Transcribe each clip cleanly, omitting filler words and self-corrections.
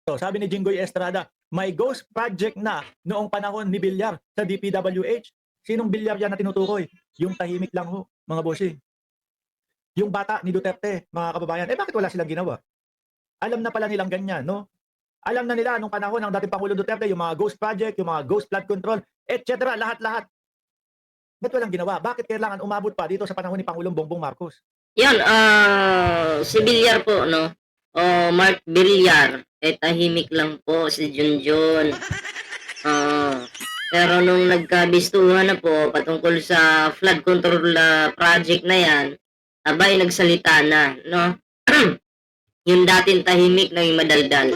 Sabi ni Jinggoy Estrada, may ghost project na noong panahon ni Villar sa DPWH. Sinong Villar yan na tinutukoy? Yung tahimik lang ho, mga bossing. Yung bata ni Duterte, mga kababayan. Bakit wala silang ginawa? Alam na pala nilang ganyan, no? Alam na nila nung panahon ng dating Pangulo Duterte, yung mga ghost project, yung mga ghost flood control, etc. Lahat-lahat. Ba't walang ginawa? Bakit kailangan umabot pa dito sa panahon ni Pangulong Bongbong Marcos? Yan, si Villar po, no? O Mark Villar, tahimik lang po si Junjun. Pero nung nagkabistuhan na po patungkol sa flood control project na yan, abay nagsalita na, no? Yung dating tahimik naging madaldal.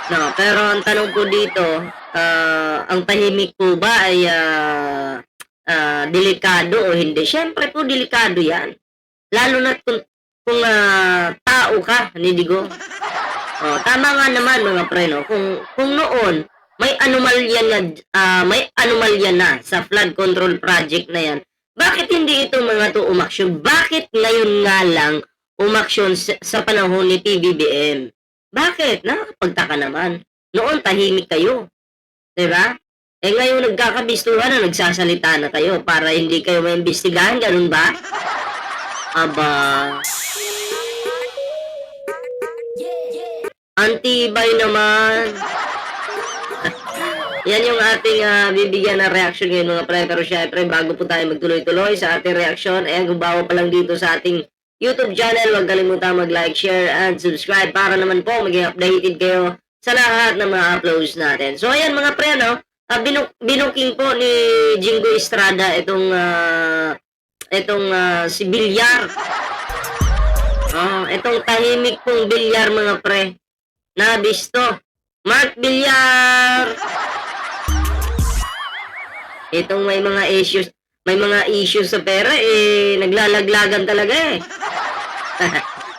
No, pero ang tanong po dito, ang tahimik po ba ay delikado o hindi? Siyempre po delikado yan. Lalo na kung tao ka, Nidigo. Tama nga naman mga pre, no? Kung noon may anomalya na sa flood control project na yan, bakit hindi itong mga to umaksyon? Bakit ngayon nga lang umaksyon sa panahon ni PBBM? Bakit? Nakakapagtaka naman. Noon tahimik kayo. Diba? Ngayon nagkakabistuhan na nagsasalita na kayo para hindi kayo maimbestigahan, ganun ba? Aba. Antibay naman. Yan yung ating bibigyan na reaction ngayon mga pre. Pero syempre, bago po tayo magtuloy-tuloy sa ating reaction, kung bago pa lang dito sa ating YouTube channel, huwag kalimutan mag-like, share, and subscribe para naman po maging updated kayo sa lahat ng mga uploads natin. So ayan mga pre, no? Binuking po ni Jinggoy Estrada itong si Villar. Itong tahimik pong Villar mga pre. Nabisto. Mark Villar. Itong may mga issues sa pera naglalaglagan talaga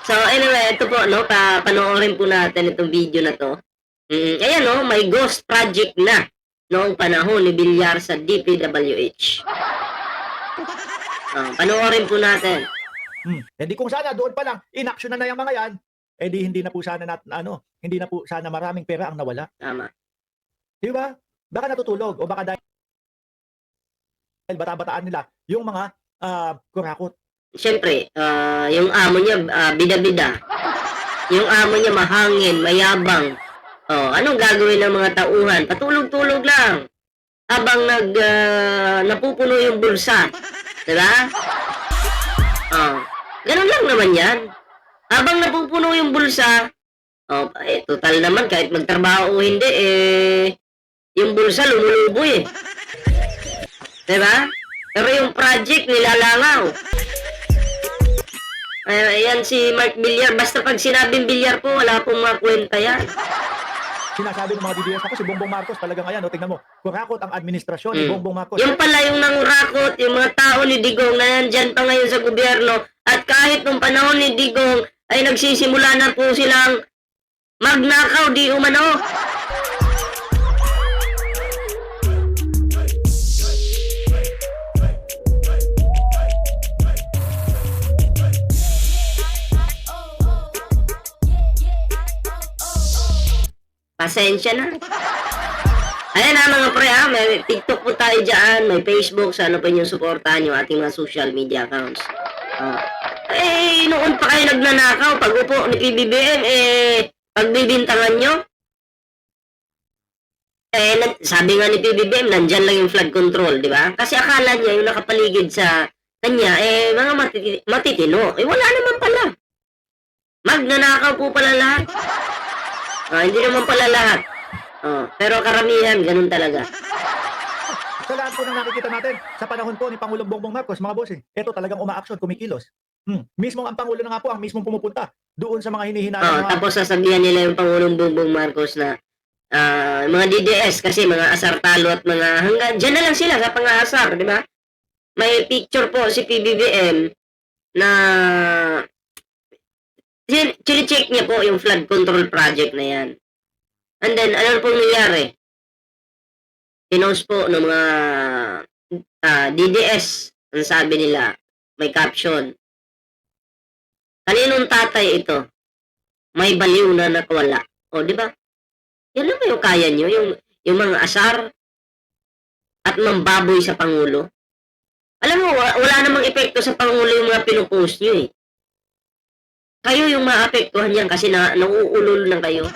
So anyway, ito po no, panoorin po natin itong video na to. Ayan no, may ghost project na noong panahon ni Villar sa DPWH. Panoorin po natin. Hindi kung sana doon pa lang inaksyon na yung mga yan, hindi na po sana hindi na po sana maraming pera ang nawala. Tama. Di ba? Baka natutulog o baka dahil bata-bataan nila yung mga kurakot. Siyempre, yung amo niya bida-bida. Yung amo niya mahangin, mayabang. Anong gagawin ng mga tauhan? Patulog-tulog lang. Habang napupuno yung bulsa. Diba? Ganun lang naman yan. Habang napupuno yung bulsa, total naman, kahit magtrabaho o hindi, yung bulsa lumulubo Diba? Pero yung project, nilalangaw. Ayan si Mark Villar. Basta pag sinabing Villar po, wala pong mga kwenta yan. Sinasabi ng mga DDS ako, si Bongbong Marcos talaga ngayon, tingnan mo, kurakot ang administrasyon ni Bongbong Marcos. Yung pala yung nangurakot, yung mga tao ni Digong na nandyan pa ngayon sa gobyerno, at kahit nung panahon ni Digong ay nagsisimula na po silang magnakaw di umano. Pasensya na. Ayan mga pre, may TikTok po tayo dyan, may Facebook, sana po nyo supportahan yung ating mga social media accounts. Noon pa kayo nagnanakaw, pag upo ni PBBM, pagbibintangan nyo. Sabi nga ni PBBM, nandyan lang yung flood control, di ba? Kasi akala niya yung nakapaligid sa kanya, mga matitino. Wala naman pala. Magnanakaw po pala lahat. Hindi naman pala lahat. Pero karamihan, ganun talaga. Sa lahat po ng nakikita natin, sa panahon po ni Pangulong Bongbong Marcos, mga bossing, ito talagang umaaksyon, kumikilos. Mismo ang Pangulo na nga po ang mismong pumupunta doon sa mga hinihinala. Tapos sasabihan nila yung Pangulong Bongbong Marcos na mga DDS kasi mga asartalo at mga hanggang dyan na lang sila sa pang-aasar, di ba? May picture po si PBBM na chine-check niya po yung flood control project na yan. And then, ano pong nangyari? Pinost po ng mga DDS, ang sabi nila, may caption. Kaninong tatay ito? May baliw na nakawala. O, di ba? Yan lang ba yung kaya nyo? Yung mga asar at mambaboy sa Pangulo? Alam mo, wala namang epekto sa Pangulo yung mga pinupost nyo eh. Kayo yung maapektuhan yan kasi nauulol na kayo.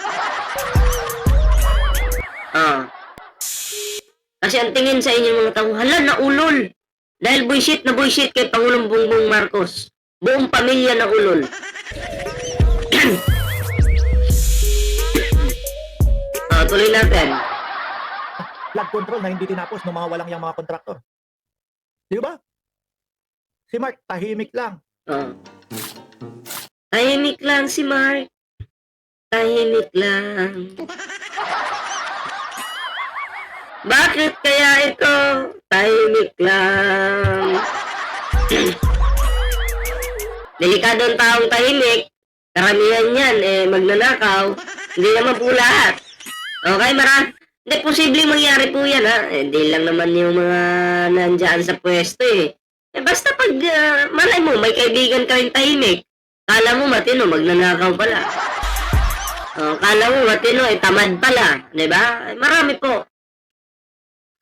Kasi ang tingin sa inyo mga tao, hala, naulol. Dahil bullshit na bullshit kay Pangulong Bongbong Marcos. Buong pamilya na ulol. Tuloy natin. Flood control na hindi tinapos ng mga walang yang mga kontraktor. Di ba? Si Mark, tahimik lang. Tahimik lang si Mark. Tahimik lang. Bakit kaya ito? Tahimik lang. Delikadong taong tahimik. Karamihan yan, magnanakaw. Hindi naman po lahat. Okay, hindi posible mangyari po yan, ha? Hindi lang naman yung mga nandyan sa pwesto, basta pag, malay mo, may kaibigan ka rin tahimik. Kala mo matino, magnanakaw pala. Kala mo matino, tamad pala. Diba? Marami po.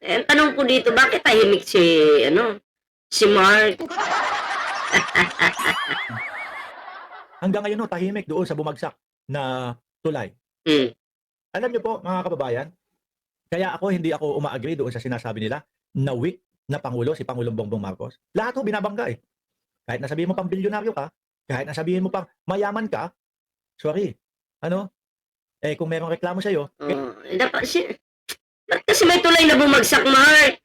Ang tanong ko dito, bakit tahimik si Mark? Hanggang ngayon, no, tahimik doon sa bumagsak na tulay. Alam niyo po, mga kababayan, kaya hindi ako uma-agree doon sa sinasabi nila na weak na Pangulo, si Pangulong Bongbong Marcos. Lahat ho binabangga eh. Kahit nasabihin mo pang bilyonaryo ka, kahit nasabihin mo pang mayaman ka, sorry, kung merong reklamo sa'yo, Ba't kasi may tulay na bumagsak, Mark?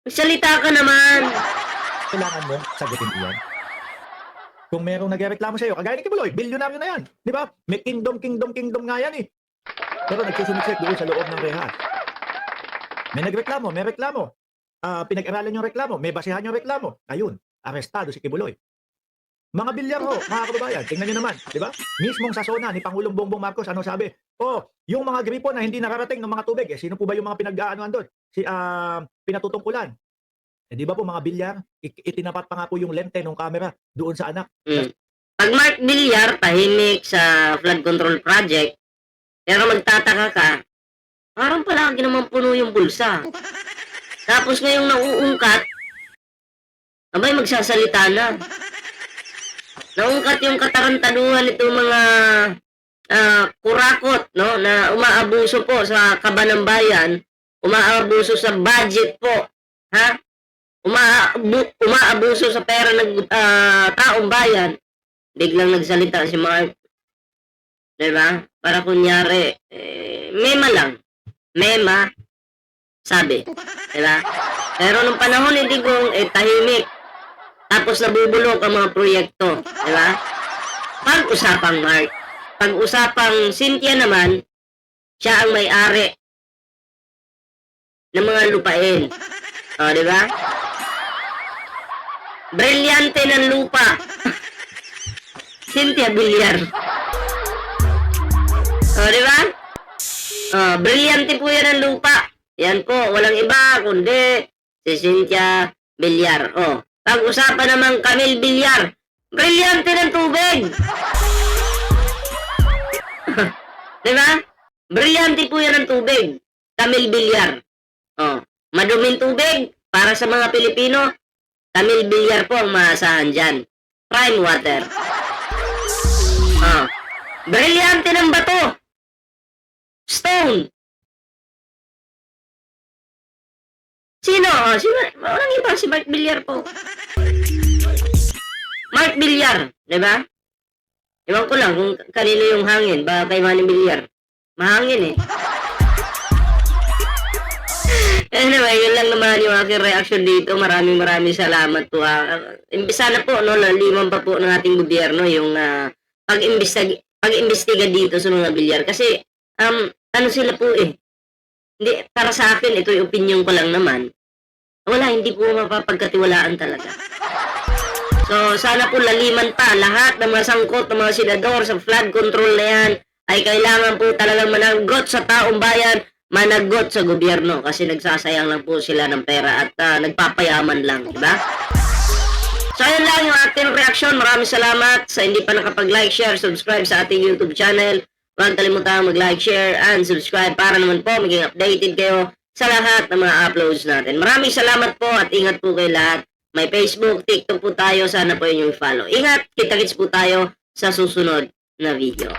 Magsalita ka naman. kailangan mo sagutin iyan. Kung merong nagreklamo sa'yo, kagaya ni Kibuloy, bilyonaryo na yan. Di ba? May kingdom nga yan eh. Pero nagsusumiksik doon sa loob ng rehas. May nagreklamo, may reklamo. Pinag-aralan yung reklamo, may basihan yung reklamo. Ayun, arestado si Kibuloy. Mga bilyar ho, mga kababayan, tingnan nyo naman, di ba? Mismong sa zona ni Pangulong Bongbong Marcos, ano sabi? Yung mga gripo na hindi nakarating ng mga tubig, sino po ba yung mga pinag-aanuan doon? Pinatutungkulan. Di ba po mga bilyar, itinapat pa nga po yung lente ng camera doon sa anak. Pag Mark Villar, tahimik sa flood control project, pero magtataka ka, parang palagi naman puno yung bulsa. Tapos ngayong nauungkat, abay magsasalita na. Naungkat yung katarantaduhan nito mga kurakot, no, na umaabuso po sa kaba ng bayan, umaabuso sa budget po, ha? Umaabuso sa pera ng taong bayan. Biglang nagsalita si Mark. Diba? Para kunyari, mema lang. Mema, sabi. Diba? Pero nung panahon ni Digong, tahimik. Tapos nabubulok ang mga proyekto. Diba? Pag-usapang Mark. Pag-usapang Cynthia naman, siya ang may-ari ng mga lupain. Diba? Brilyante ng lupa. Cynthia Villar. Diba? Brilyante po yan ang lupa. Yan po, walang iba kundi si Cynthia Villar. Pag-usapan naman Camille Villar. Brilyante ng tubig. Diba? Brilyante po yan ng tubig. Camille Villar. Maduming tubig para sa mga Pilipino. Camille Villar po ang maasahan dyan. Prime water. Brilyante ng bato. Stone. Sino? Walang iba, si Mark Villar po. Mark Villar, diba? Ewan ko lang kung kanino yung hangin. Baka kay Manny Villar. Mahangin eh. Anyway, yun lang naman yung aking reaction dito. Maraming salamat po. Imbisa na po, no, laliman pa po ng ating gobyerno yung pag-imbestiga dito sa mga bilyar. Kasi, ano sila po hindi, para sa akin, ito yung opinion ko lang naman. Wala, hindi po mapapagkatiwalaan talaga. So, sana po laliman pa lahat ng mga sangkot ng mga senador sa flood control na yan ay kailangan po talagang managot sa taong bayan, managot sa gobyerno kasi nagsasayang lang po sila ng pera at nagpapayaman lang, diba? So, ayun lang yung ating reaction. Maraming salamat sa hindi pa nakapag-like, share, subscribe sa ating YouTube channel. Huwag kalimutan mag-like, share, and subscribe para naman po maging updated kayo sa lahat ng mga uploads natin. Maraming salamat po at ingat po kayo lahat. May Facebook, TikTok po tayo. Sana po inyong follow. Ingat, kita-kits po tayo sa susunod na video.